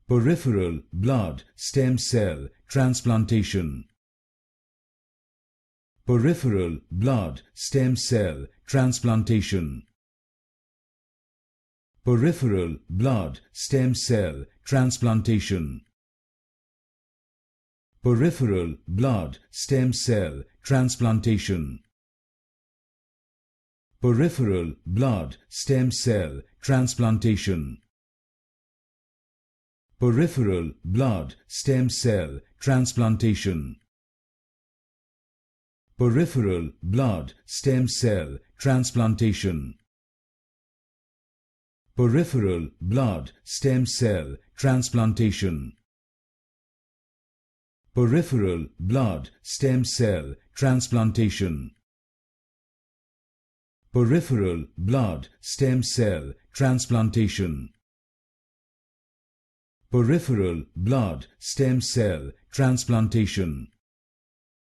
Peripheral blood stem cell transplantation. Peripheral blood stem cell transplantation. Peripheral blood stem cell transplantation. Peripheral blood stem cell transplantation. Peripheral blood stem cell transplantation. Peripheral blood stem cell transplantation. Peripheral blood stem cell transplantation. Peripheral blood stem cell transplantation. Peripheral blood stem cell transplantation. Peripheral blood stem cell transplantation. Peripheral blood stem cell transplantation.